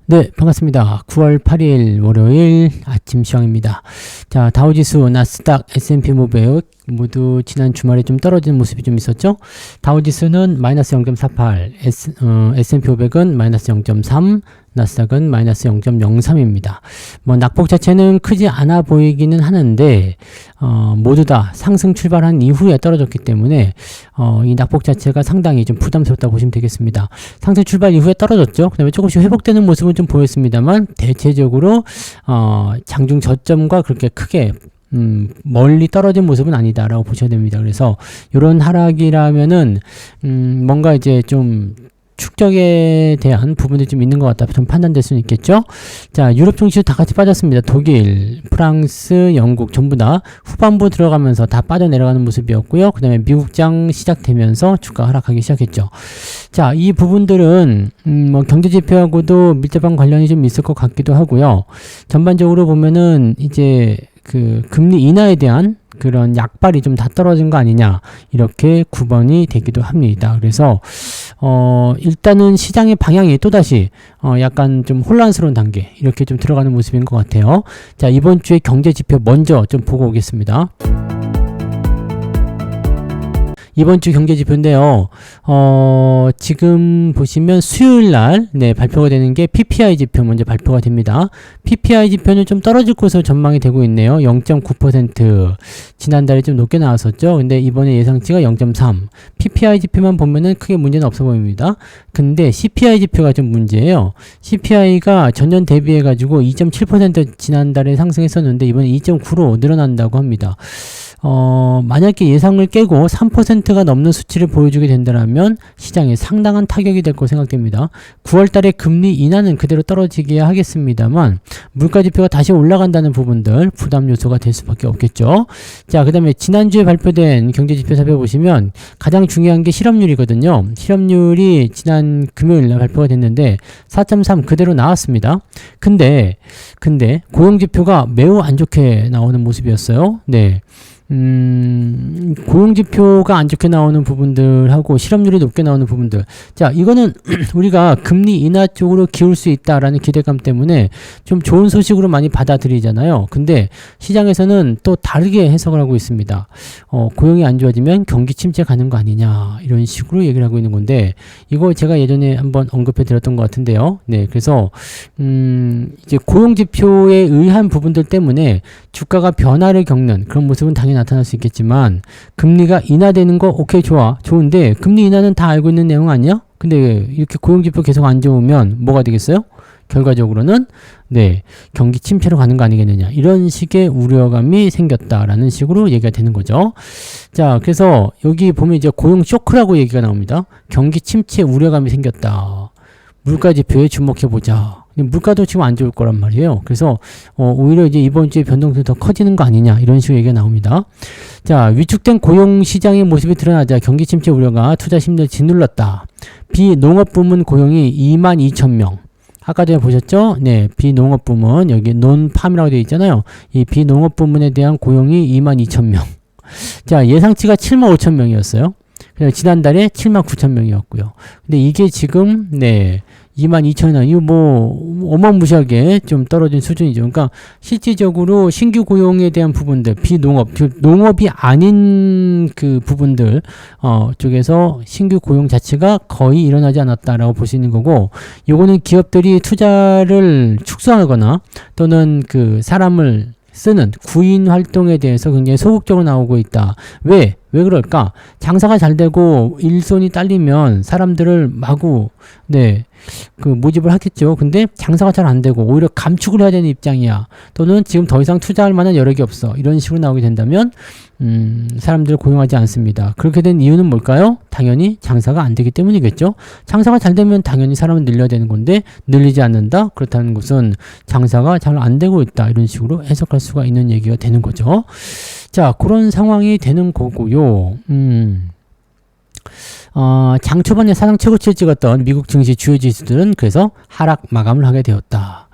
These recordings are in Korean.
네, 반갑습니다. 9월 8일 월요일 아침 시황입니다. 자, 다우지수, 나스닥, S&P 500 모두 지난 주말에 좀 떨어지는 모습이 좀 있었죠. 다우지수는 마이너스 0.48, S&P 500은 마이너스 0.3, 나스닥은 마이너스 0.03입니다. 뭐 낙폭 자체는 크지 않아 보이기는 하는데 모두 다 상승 출발한 이후에 떨어졌기 때문에 이 낙폭 자체가 상당히 좀 부담스럽다고 보시면 되겠습니다. 상승 출발 이후에 떨어졌죠. 그 다음에 조금씩 회복되는 모습은 좀 보였습니다만 대체적으로 장중 저점과 그렇게 크게 멀리 떨어진 모습은 아니다라고 보셔야 됩니다. 그래서 이런 하락이라면은 뭔가 이제 좀 축적에 대한 부분이 좀 있는 것 같다 좀 판단될 수는 있겠죠. 자, 유럽 증시도 다 같이 빠졌습니다. 독일, 프랑스, 영국 전부 다 후반부 들어가면서 다 빠져내려가는 모습이었고요. 그 다음에 미국장 시작되면서 주가 하락하기 시작했죠. 자, 이 부분들은 뭐 경제지표하고도 밀접한 관련이 좀 있을 것 같기도 하고요. 전반적으로 보면은 이제 그 금리 인하에 대한 그런 약발이 좀 다 떨어진 거 아니냐 이렇게 구번이 되기도 합니다. 그래서 일단은 시장의 방향이 또다시 약간 좀 혼란스러운 단계 이렇게 좀 들어가는 모습인 것 같아요. 자, 이번 주에 경제 지표 먼저 좀 보고 오겠습니다. 이번 주 경제 지표인데요. 지금 보시면 수요일 날, 발표가 되는 게 PPI 지표 먼저 발표가 됩니다. PPI 지표는 좀 떨어질 것으로 전망이 되고 있네요. 0.9%. 지난달에 좀 높게 나왔었죠. 근데 이번에 예상치가 0.3. PPI 지표만 보면은 크게 문제는 없어 보입니다. 근데 CPI 지표가 좀 문제예요. CPI가 전년 대비해가지고 2.7% 지난달에 상승했었는데 이번에 2.9로 늘어난다고 합니다. 만약에 예상을 깨고 3%가 넘는 수치를 보여주게 된다면 시장에 상당한 타격이 될 것으로 생각됩니다. 9월 달에 금리 인하는 그대로 떨어지게 하겠습니다만 물가 지표가 다시 올라간다는 부분들 부담 요소가 될 수밖에 없겠죠. 자, 그 다음에 지난주에 발표된 경제 지표 살펴보시면 가장 중요한 게 실업률이거든요. 실업률이 지난 금요일 날 발표가 됐는데 4.3 그대로 나왔습니다. 근데 고용 지표가 매우 안 좋게 나오는 모습이었어요. 네. 고용지표가 안 좋게 나오는 부분들하고 실업률이 높게 나오는 부분들. 자, 이거는 우리가 금리 인하 쪽으로 기울 수 있다라는 기대감 때문에 좀 좋은 소식으로 많이 받아들이잖아요. 근데 시장에서는 또 다르게 해석을 하고 있습니다. 고용이 안 좋아지면 경기 침체 가는 거 아니냐 이런 식으로 얘기를 하고 있는 건데 이거 제가 예전에 한번 언급해 드렸던 것 같은데요. 네, 그래서 이제 고용지표에 의한 부분들 때문에 주가가 변화를 겪는 그런 모습은 당연히 나타날 수 있겠지만 금리가 인하되는 거 오케이 좋은데 금리 인하는 다 알고 있는 내용 아니야? 근데 이렇게 고용지표 계속 안 좋으면 뭐가 되겠어요? 결과적으로는 경기 침체로 가는 거 아니겠느냐 이런 식의 우려감이 생겼다라는 식으로 얘기가 되는 거죠. 자, 그래서 여기 보면 이제 고용 쇼크라고 얘기가 나옵니다. 경기 침체 우려감이 생겼다. 물가 지표에 주목해 보자. 물가도 지금 안 좋을 거란 말이에요. 그래서 오히려 이제 이번 주에 변동성이 더 커지는 거 아니냐 이런 식으로 얘기가 나옵니다. 자, 위축된 고용 시장의 모습이 드러나자 경기 침체 우려가 투자 심리를 짓눌렀다. 비농업 부문 고용이 22,000명. 아까 전에 보셨죠? 네, 비농업 부문 여기 논팜이라고 되어 있잖아요. 이 비농업 부문에 대한 고용이 22,000명. 자, 예상치가 75,000명이었어요. 그래서 지난달에 79,000명이었고요. 근데 이게 지금 22,000원, 이거 뭐 어마무시하게 좀 떨어진 수준이죠. 그러니까 실질적으로 신규 고용에 대한 부분들, 비농업, 농업이 아닌 그 부분들 쪽에서 신규 고용 자체가 거의 일어나지 않았다라고 볼 수 있는 거고, 요거는 기업들이 투자를 축소하거나 또는 그 사람을 쓰는 구인 활동에 대해서 굉장히 소극적으로 나오고 있다. 왜 그럴까? 장사가 잘 되고 일손이 딸리면 사람들을 마구 모집을 하겠죠. 근데 장사가 잘 안 되고 오히려 감축을 해야 되는 입장이야. 또는 지금 더 이상 투자할 만한 여력이 없어. 이런 식으로 나오게 된다면 사람들을 고용하지 않습니다. 그렇게 된 이유는 뭘까요? 당연히 장사가 안 되기 때문이겠죠. 장사가 잘 되면 당연히 사람을 늘려야 되는 건데 늘리지 않는다? 그렇다는 것은 장사가 잘 안 되고 있다. 이런 식으로 해석할 수가 있는 얘기가 되는 거죠. 자, 그런 상황이 되는 거고요. 장 초반에 사상 최고치를 찍었던 미국 증시 주요 지수들은 그래서 하락 마감을 하게 되었다.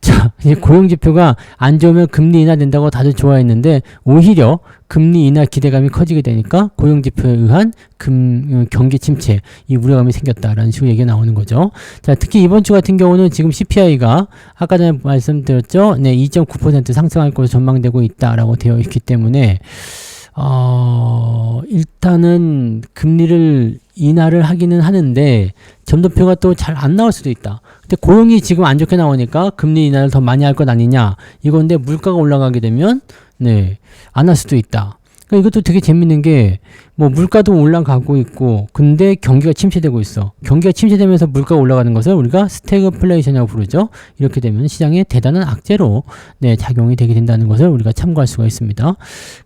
자, 이제 고용지표가 안 좋으면 금리 인하된다고 다들 좋아했는데 오히려 금리 인하 기대감이 커지게 되니까 고용지표에 의한 경기 침체, 이 우려감이 생겼다라는 식으로 얘기가 나오는 거죠. 자, 특히 이번 주 같은 경우는 지금 CPI가 아까 전에 말씀드렸죠. 네, 2.9% 상승할 것으로 전망되고 있다라고 되어 있기 때문에 일단은 금리를 인하를 하기는 하는데 점도표가 또 잘 안 나올 수도 있다. 근데 고용이 지금 안 좋게 나오니까 금리 인하를 더 많이 할 것 아니냐 이건데 물가가 올라가게 되면 네, 안 할 수도 있다. 그러니까 이것도 되게 재밌는 게 뭐 물가도 올라가고 있고 근데 경기가 침체되고 있어. 경기가 침체되면서 물가가 올라가는 것을 우리가 스태그플레이션이라고 부르죠. 이렇게 되면 시장에 대단한 악재로 네, 작용이 되게 된다는 것을 우리가 참고할 수가 있습니다.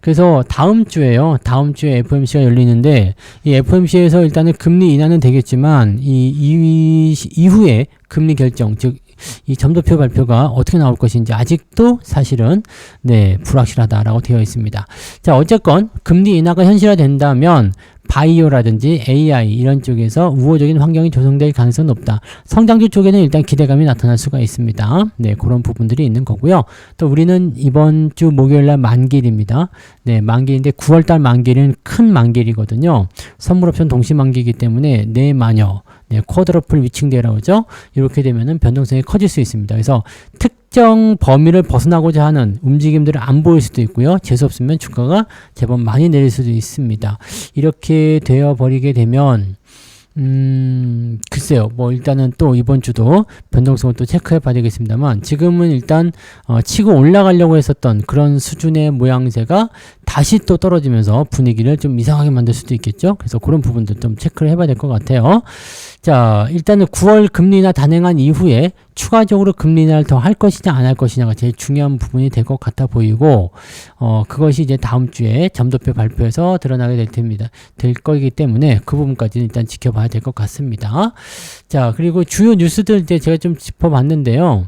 그래서 다음 주에 FOMC가 열리는데 이 FOMC에서 일단은 금리 인하는 되겠지만 이후에 금리 결정, 즉 이 점도표 발표가 어떻게 나올 것인지 아직도 사실은 네, 불확실하다라고 되어 있습니다. 자, 어쨌건 금리 인하가 현실화된다면 바이오라든지 AI 이런 쪽에서 우호적인 환경이 조성될 가능성은 높다. 성장주 쪽에는 일단 기대감이 나타날 수가 있습니다. 네, 그런 부분들이 있는 거고요. 또 우리는 이번 주 목요일날 만기일입니다. 네, 만기인데 9월달 만기일은 큰 만기일이거든요. 선물옵션 동시 만기이기 때문에 내마녀, 네, 쿼드러플 위칭대라고 하죠. 이렇게 되면은 변동성이 커질 수 있습니다. 그래서 특정 범위를 벗어나고자 하는 움직임들을 안 보일 수도 있고요. 재수 없으면 주가가 제법 많이 내릴 수도 있습니다. 이렇게 되어 버리게 되면 글쎄요. 뭐 일단은 또 이번 주도 변동성을 또 체크해 봐야 되겠습니다만 지금은 일단 치고 올라가려고 했었던 그런 수준의 모양새가 다시 또 떨어지면서 분위기를 좀 이상하게 만들 수도 있겠죠. 그래서 그런 부분도 좀 체크를 해봐야 될 것 같아요. 자, 일단은 9월 금리 인하 단행한 이후에 추가적으로 금리 인하를 더 할 것이냐 안 할 것이냐가 제일 중요한 부분이 될 것 같아 보이고 그것이 이제 다음 주에 점도표 발표에서 드러나게 될 거이기 때문에 그 부분까지는 일단 지켜봐야 될 것 같습니다. 자, 그리고 주요 뉴스들 이제 제가 좀 짚어봤는데요.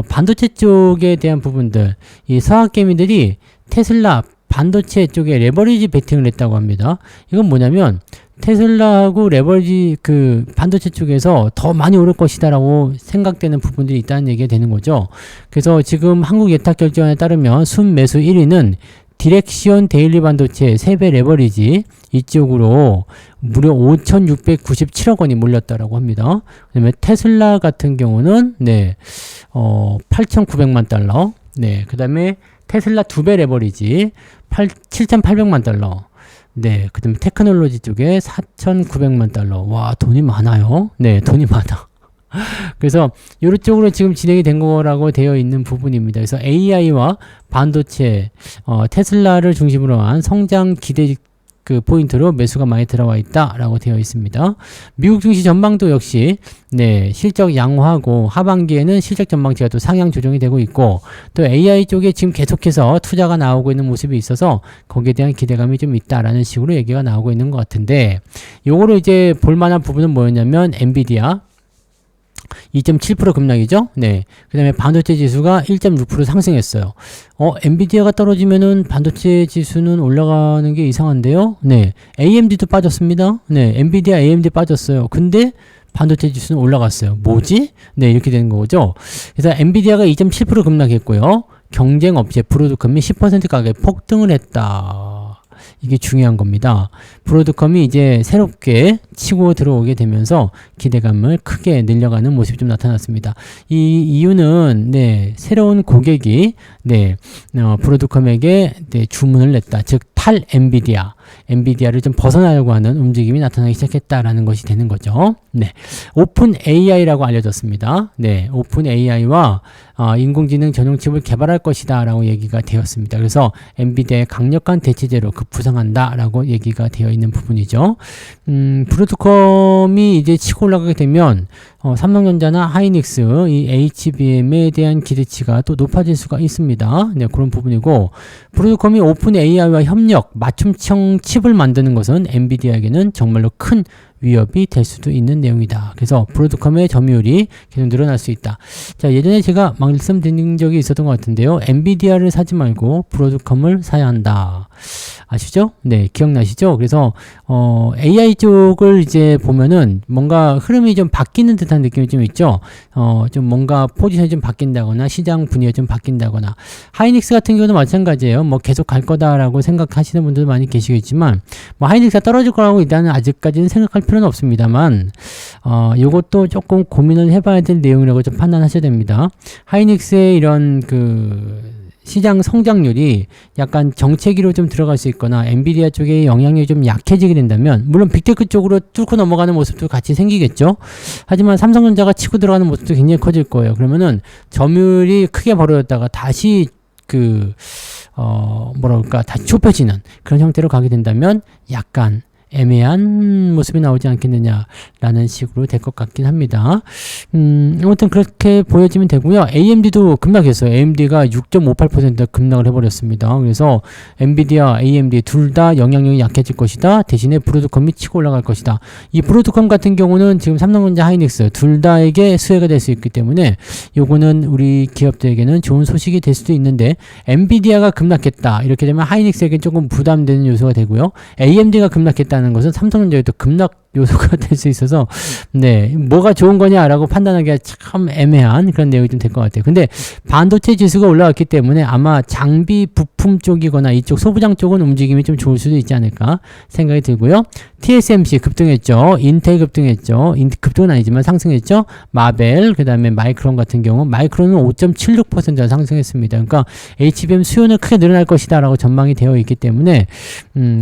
반도체 쪽에 대한 부분들, 이 서학개미들이 테슬라 반도체 쪽에 레버리지 베팅을 했다고 합니다. 이건 뭐냐면 테슬라하고 레버리지 반도체 쪽에서 더 많이 오를 것이다라고 생각되는 부분들이 있다는 얘기가 되는 거죠. 그래서 지금 한국 예탁결제원에 따르면 순매수 1위는 디렉시온 데일리 반도체 3배 레버리지 이쪽으로 무려 5,697억 원이 몰렸다라고 합니다. 그다음에 테슬라 같은 경우는 8,900만 달러. 네, 그다음에 테슬라 2배 레버리지 7,800만 달러. 네, 그 다음에 테크놀로지 쪽에 4,900만 달러. 와, 돈이 많아요. 네, 돈이 많아. 그래서 이런 쪽으로 지금 진행이 된 거라고 되어 있는 부분입니다. 그래서 AI와 반도체, 테슬라를 중심으로 한 성장 기대 포인트로 매수가 많이 들어와 있다라고 되어 있습니다. 미국 증시 전망도 역시 실적 양호하고 하반기에는 실적 전망치가 또 상향 조정이 되고 있고 또 AI 쪽에 지금 계속해서 투자가 나오고 있는 모습이 있어서 거기에 대한 기대감이 좀 있다라는 식으로 얘기가 나오고 있는 것 같은데 요거로 이제 볼만한 부분은 뭐였냐면 엔비디아 2.7% 급락이죠. 네. 그 다음에 반도체 지수가 1.6% 상승했어요. 엔비디아가 떨어지면은 반도체 지수는 올라가는 게 이상한데요. 네. AMD도 빠졌습니다. 네. 엔비디아, AMD 빠졌어요. 근데 반도체 지수는 올라갔어요. 뭐지? 네. 이렇게 되는 거죠. 그래서 엔비디아가 2.7% 급락했고요. 경쟁 업체 브로드컴이 10% 가격에 폭등을 했다. 이게 중요한 겁니다. 브로드컴이 이제 새롭게 치고 들어오게 되면서 기대감을 크게 늘려가는 모습이 좀 나타났습니다. 이 이유는 새로운 고객이 브로드컴에게 주문을 냈다. 즉 탈 엔비디아를 좀 벗어나려고 하는 움직임이 나타나기 시작했다라는 것이 되는 거죠. 네. 오픈 AI라고 알려졌습니다. 네. 오픈 AI와 인공지능 전용 칩을 개발할 것이다 라고 얘기가 되었습니다. 그래서 엔비디아의 강력한 대체제로 급부상한다 라고 얘기가 되어 있는 부분이죠. 브로드컴이 이제 치고 올라가게 되면 삼성전자나 하이닉스, 이 HBM에 대한 기대치가 또 높아질 수가 있습니다. 네, 그런 부분이고 브로드컴이 오픈 AI와 협력, 맞춤형 칩을 만드는 것은 엔비디아에게는 정말로 큰 위협이 될 수도 있는 내용이다. 그래서 브로드컴의 점유율이 계속 늘어날 수 있다. 자, 예전에 제가 말씀드린 적이 있었던 것 같은데요. 엔비디아를 사지 말고 브로드컴을 사야 한다. 아시죠? 네, 기억나시죠? 그래서 AI 쪽을 이제 보면은 뭔가 흐름이 좀 바뀌는 듯한 느낌이 좀 있죠. 좀 뭔가 포지션이 좀 바뀐다거나 시장 분위기가 좀 바뀐다거나. 하이닉스 같은 경우도 마찬가지예요. 뭐 계속 갈 거다라고 생각하시는 분들도 많이 계시겠지만 뭐 하이닉스가 떨어질 거라고 일단은 아직까지는 생각할 필요는 없습니다만 요것도 조금 고민을 해봐야 될 내용이라고 좀 판단하셔야 됩니다. 하이닉스의 이런 시장 성장률이 약간 정체기로 좀 들어갈 수 있거나 엔비디아 쪽의 영향력이 좀 약해지게 된다면 물론 빅테크 쪽으로 뚫고 넘어가는 모습도 같이 생기겠죠. 하지만 삼성전자가 치고 들어가는 모습도 굉장히 커질 거예요. 그러면은 점유율이 크게 벌어졌다가 다시 다시 좁혀지는 그런 형태로 가게 된다면 약간 애매한 모습이 나오지 않겠느냐라는 식으로 될 것 같긴 합니다. 아무튼 그렇게 보여지면 되고요. AMD도 급락했어요. AMD가 6.58% 급락을 해버렸습니다. 그래서 엔비디아, AMD 둘 다 영향력이 약해질 것이다. 대신에 브로드컴이 치고 올라갈 것이다. 이 브로드컴 같은 경우는 지금 삼성전자, 하이닉스 둘 다에게 수혜가 될 수 있기 때문에 요거는 우리 기업들에게는 좋은 소식이 될 수도 있는데 엔비디아가 급락했다. 이렇게 되면 하이닉스에게 조금 부담되는 요소가 되고요. AMD가 급락했다 는 것은 삼성전자에도 급락 요소가 될 수 있어서 네 뭐가 좋은 거냐라고 판단하기가 참 애매한 그런 내용이 좀 될 것 같아요. 근데 반도체 지수가 올라왔기 때문에 아마 장비 부품 쪽이거나 이쪽 소부장 쪽은 움직임이 좀 좋을 수도 있지 않을까 생각이 들고요. TSMC 급등했죠. 인텔 급등했죠. 급등은 아니지만 상승했죠. 마벨 그 다음에 마이크론 같은 경우 마이크론은 5.76% 상승했습니다. 그러니까 HBM 수요는 크게 늘어날 것이다 라고 전망이 되어 있기 때문에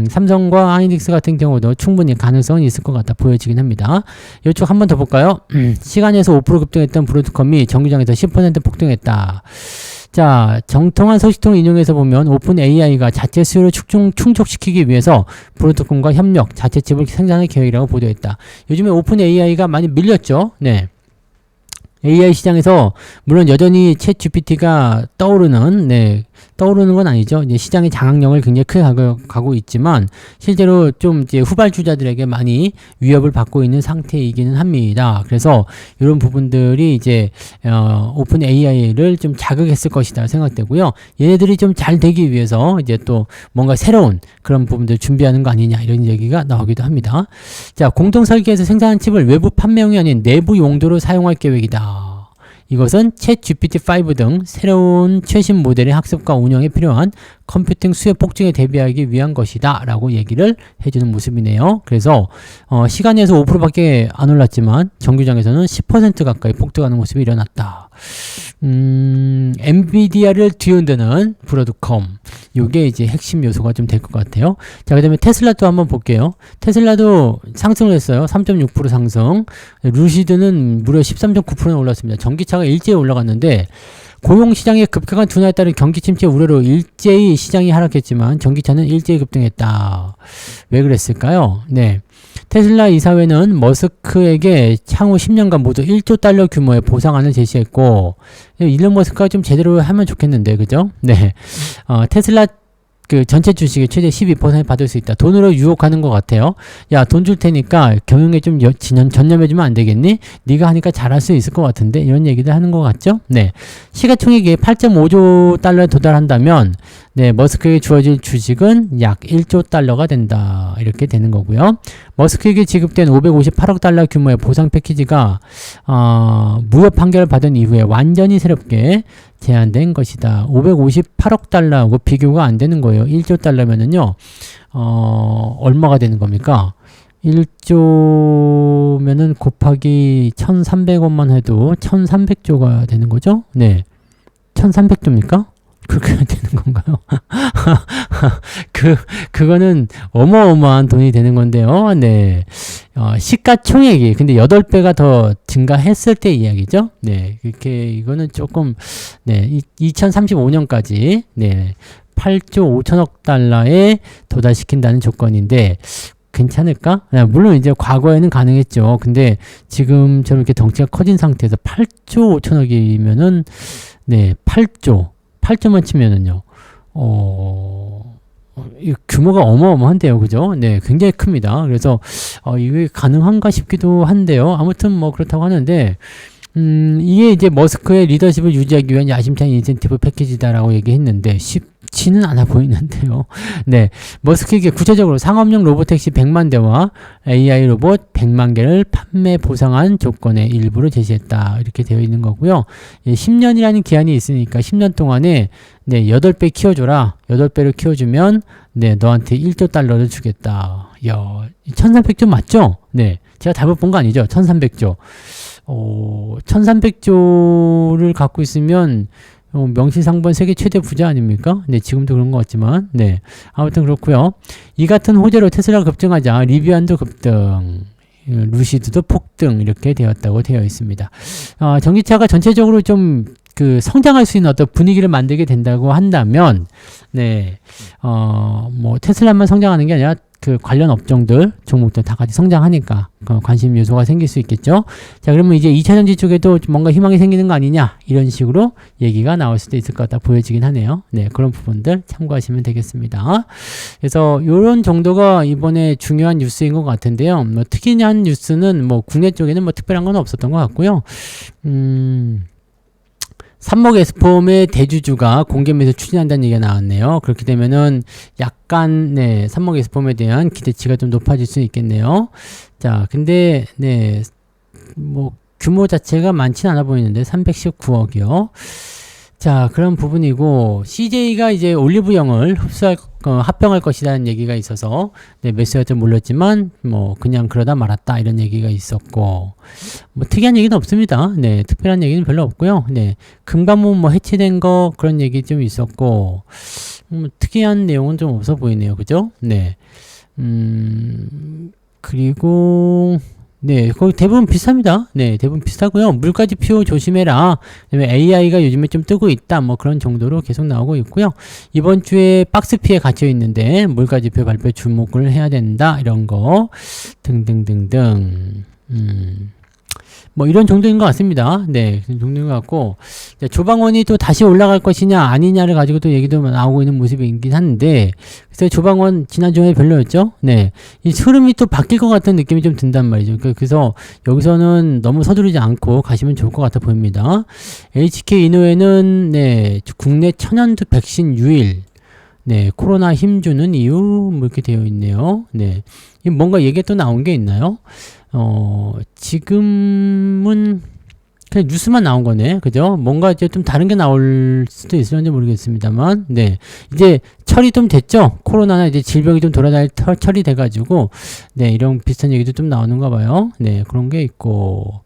삼성과 하이닉스 같은 경우도 충분히 가능성이 있을 것 같다 보여지긴 합니다. 이쪽 한 번 더 볼까요? 시간에서 5% 급등했던 브로드컴이 정규장에서 10% 폭등했다. 자, 정통한 소식통을 인용해서 보면 오픈 AI가 자체 수요를 충족시키기 위해서 브로드컴과 협력, 자체 칩을 생산할 계획이라고 보도했다. 요즘에 오픈 AI가 많이 밀렸죠. 네. AI 시장에서 물론 여전히 챗 GPT가 떠오르는 건 아니죠. 이제 시장의 장악력을 굉장히 크게 가고 있지만 실제로 좀 이제 후발주자들에게 많이 위협을 받고 있는 상태이기는 합니다. 그래서 이런 부분들이 이제 오픈 AI를 좀 자극했을 것이다 생각되고요. 얘네들이 좀 잘 되기 위해서 이제 또 뭔가 새로운 그런 부분들 준비하는 거 아니냐 이런 얘기가 나오기도 합니다. 자, 공동 설계에서 생산한 칩을 외부 판매용이 아닌 내부 용도로 사용할 계획이다. 이것은 챗 GPT-5 등 새로운 최신 모델의 학습과 운영에 필요한 컴퓨팅 수요 폭증에 대비하기 위한 것이다 라고 얘기를 해주는 모습이네요. 그래서 시간에서 5%밖에 안 올랐지만 정규장에서는 10% 가까이 폭등하는 모습이 일어났다. 엔비디아를 뒤흔드는 브로드컴 요게 이제 핵심 요소가 좀 될 것 같아요. 자, 그 다음에 테슬라도 한번 볼게요. 테슬라도 상승을 했어요. 3.6% 상승. 루시드는 무려 13.9%나 올랐습니다. 전기차가 일제히 올라갔는데 고용시장의 급격한 둔화에 따른 경기 침체 우려로 일제히 시장이 하락했지만 전기차는 일제히 급등했다. 왜 그랬을까요? 네. 테슬라 이사회는 머스크에게 향후 10년간 모두 1조 달러 규모의 보상안을 제시했고 일론 머스크가 좀 제대로 하면 좋겠는데 그죠? 네. 테슬라 전체 주식의 최대 12% 받을 수 있다. 돈으로 유혹하는 것 같아요. 야, 돈 줄 테니까 경영에 좀 전념해주면 안 되겠니? 네가 하니까 잘할 수 있을 것 같은데 이런 얘기들 하는 것 같죠? 네. 시가총액이 8.5조 달러에 도달한다면 네, 머스크에게 주어질 주식은 약 1조 달러가 된다. 이렇게 되는 거고요. 머스크에게 지급된 558억 달러 규모의 보상 패키지가 무효 판결을 받은 이후에 완전히 새롭게 제한된 것이다. 558억 달러하고 비교가 안 되는 거예요. 1조 달러면은요, 얼마가 되는 겁니까? 1조면은 곱하기 1,300원만 해도 1,300조가 되는 거죠? 네. 1,300조입니까? 그렇게 해야 되는 건가요? 그거는 어마어마한 돈이 되는 건데요. 네. 시가총액이, 근데 8배가 더 증가했을 때 이야기죠. 네. 이거는 조금, 네. 2035년까지, 네. 8조 5천억 달러에 도달시킨다는 조건인데, 괜찮을까? 물론 이제 과거에는 가능했죠. 근데 지금처럼 이렇게 덩치가 커진 상태에서 8조 5천억이면은, 네. 8조만 치면은요, 규모가 어마어마한데요. 그죠? 네, 굉장히 큽니다. 그래서, 이게 가능한가 싶기도 한데요. 아무튼 뭐 그렇다고 하는데, 이게 이제 머스크의 리더십을 유지하기 위한 야심찬 인센티브 패키지다라고 얘기했는데 쉽지는 않아 보이는데요. 네, 머스크에게 구체적으로 상업용 로보택시 100만 대와 AI 로봇 100만 개를 판매 보상한 조건의 일부를 제시했다. 이렇게 되어 있는 거고요. 10년이라는 기한이 있으니까 10년 동안에 네, 8배 키워줘라. 8배를 키워주면 네, 너한테 1조 달러를 주겠다. 야, 1300조 맞죠? 네, 제가 답을 본 거 아니죠? 1300조. 1300조를 갖고 있으면 명실상부한 세계 최대 부자 아닙니까? 네, 지금도 그런 것 같지만, 네, 아무튼 그렇고요. 이 같은 호재로 테슬라가 급등하자 리비안도 급등, 루시드도 폭등 이렇게 되었다고 되어 있습니다. 전기차가 전체적으로 좀 그 성장할 수 있는 어떤 분위기를 만들게 된다고 한다면, 네, 뭐 테슬라만 성장하는 게 아니라 그 관련 업종들, 종목들 다 같이 성장하니까 관심 요소가 생길 수 있겠죠. 자, 그러면 이제 2차전지 쪽에도 뭔가 희망이 생기는 거 아니냐 이런 식으로 얘기가 나올 수도 있을 것 같다 보여지긴 하네요. 네, 그런 부분들 참고하시면 되겠습니다. 그래서 이런 정도가 이번에 중요한 뉴스인 것 같은데요. 뭐 특이한 뉴스는 뭐 국내 쪽에는 뭐 특별한 건 없었던 것 같고요. 삼목 에스폼의 대주주가 공개 매수 추진한다는 얘기가 나왔네요. 그렇게 되면은 약간 네, 삼목 에스폼에 대한 기대치가 좀 높아질 수 있겠네요. 자, 근데 네, 뭐 규모 자체가 많지는 않아 보이는데 319억이요. 자, 그런 부분이고 CJ가 이제 올리브영을 합병할 것이라는 얘기가 있어서 네, 매수가 좀 몰렸지만 뭐 그냥 그러다 말았다 이런 얘기가 있었고 뭐 특이한 얘기는 없습니다. 네, 특별한 얘기는 별로 없고요. 네, 금감원 뭐 해체된 거 그런 얘기 좀 있었고 특이한 내용은 좀 없어 보이네요. 그죠? 네. 그리고 네, 거의 대부분 비슷합니다. 네, 대부분 비슷하고요. 물가 지표 조심해라. 그다음에 AI가 요즘에 좀 뜨고 있다. 뭐 그런 정도로 계속 나오고 있고요. 이번 주에 박스피에 갇혀 있는데 물가 지표 발표 주목을 해야 된다. 이런 거 등등등등. 뭐 이런 정도인 것 같습니다. 네, 그런 정도인 것 같고 조방원이 또 다시 올라갈 것이냐 아니냐를 가지고 또 얘기도 나오고 있는 모습이긴 한데 그래서 조방원 지난주에 별로였죠. 네, 이 흐름이 또 바뀔 것 같은 느낌이 좀 든단 말이죠. 그래서 여기서는 너무 서두르지 않고 가시면 좋을 것 같아 보입니다. HK 이노웨는 네, 국내 천연두 백신 유일 네, 코로나 힘주는 이유 뭐 이렇게 되어 있네요. 네, 뭔가 얘기 또 나온 게 있나요? 지금은 그냥 뉴스만 나온 거네. 그죠? 뭔가 이제 좀 다른 게 나올 수도 있을지 모르겠습니다만, 네. 이제 철이 좀 됐죠? 코로나나 이제 질병이 좀 돌아다닐 철이 돼가지고, 네. 이런 비슷한 얘기도 좀 나오는가 봐요. 네. 그런 게 있고.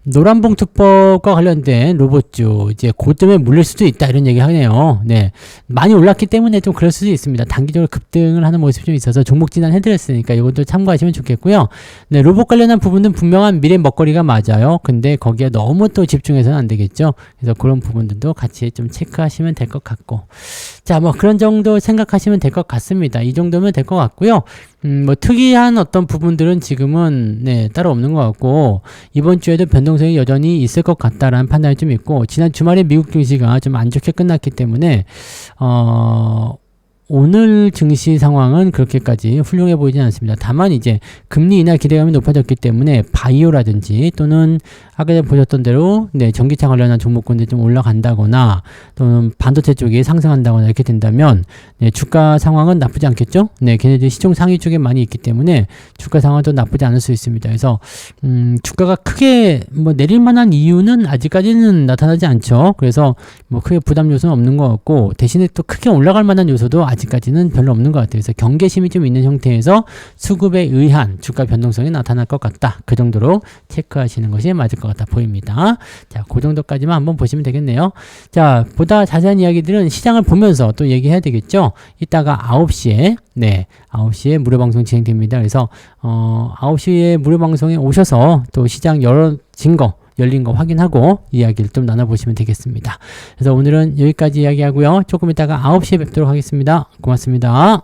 노란봉투법과 관련된 로봇주 이제 고점에 물릴 수도 있다 이런 얘기 하네요. 네, 많이 올랐기 때문에 좀 그럴 수도 있습니다. 단기적으로 급등을 하는 모습이 좀 있어서 종목 진단 해드렸으니까 이것도 참고하시면 좋겠고요. 네, 로봇 관련한 부분은 분명한 미래 먹거리가 맞아요. 근데 거기에 너무 또 집중해서는 안 되겠죠. 그래서 그런 부분들도 같이 좀 체크하시면 될 것 같고, 자, 뭐 그런 정도 생각하시면 될 것 같습니다. 이 정도면 될 것 같고요. 뭐 특이한 어떤 부분들은 지금은 네, 따로 없는 것 같고 이번 주에도 변동성이 여전히 있을 것 같다라는 판단이 좀 있고 지난 주말에 미국 증시가 좀 안 좋게 끝났기 때문에 오늘 증시 상황은 그렇게까지 훌륭해 보이진 않습니다. 다만 이제 금리 인하 기대감이 높아졌기 때문에 바이오라든지 또는 아까 전에 보셨던 대로 네, 전기차 관련한 종목군들이 좀 올라간다거나 또는 반도체 쪽이 상승한다거나 이렇게 된다면 네, 주가 상황은 나쁘지 않겠죠? 네, 걔네들이 시총 상위 쪽에 많이 있기 때문에 주가 상황도 나쁘지 않을 수 있습니다. 그래서 주가가 크게 뭐 내릴 만한 이유는 아직까지는 나타나지 않죠. 그래서 뭐 크게 부담 요소는 없는 것 같고 대신에 또 크게 올라갈 만한 요소도 아직까지는 별로 없는 것 같아요. 그래서 경계심이 좀 있는 형태에서 수급에 의한 주가 변동성이 나타날 것 같다. 그 정도로 체크하시는 것이 맞을 것 같아 보입니다. 자, 그 정도까지만 한번 보시면 되겠네요. 자, 보다 자세한 이야기들은 시장을 보면서 또 얘기해야 되겠죠. 이따가 9시에 네, 9시에 무료 방송 진행됩니다. 그래서 9시에 무료 방송에 오셔서 또 시장 열린 거 확인하고 이야기를 좀 나눠보시면 되겠습니다. 그래서 오늘은 여기까지 이야기하고요. 조금 이따가 9시에 뵙도록 하겠습니다. 고맙습니다.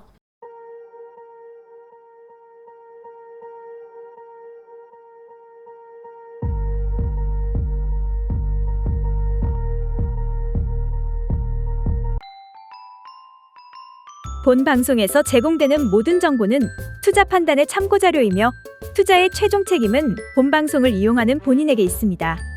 본 방송에서 제공되는 모든 정보는 투자 판단의 참고 자료이며 투자의 최종 책임은 본 방송을 이용하는 본인에게 있습니다.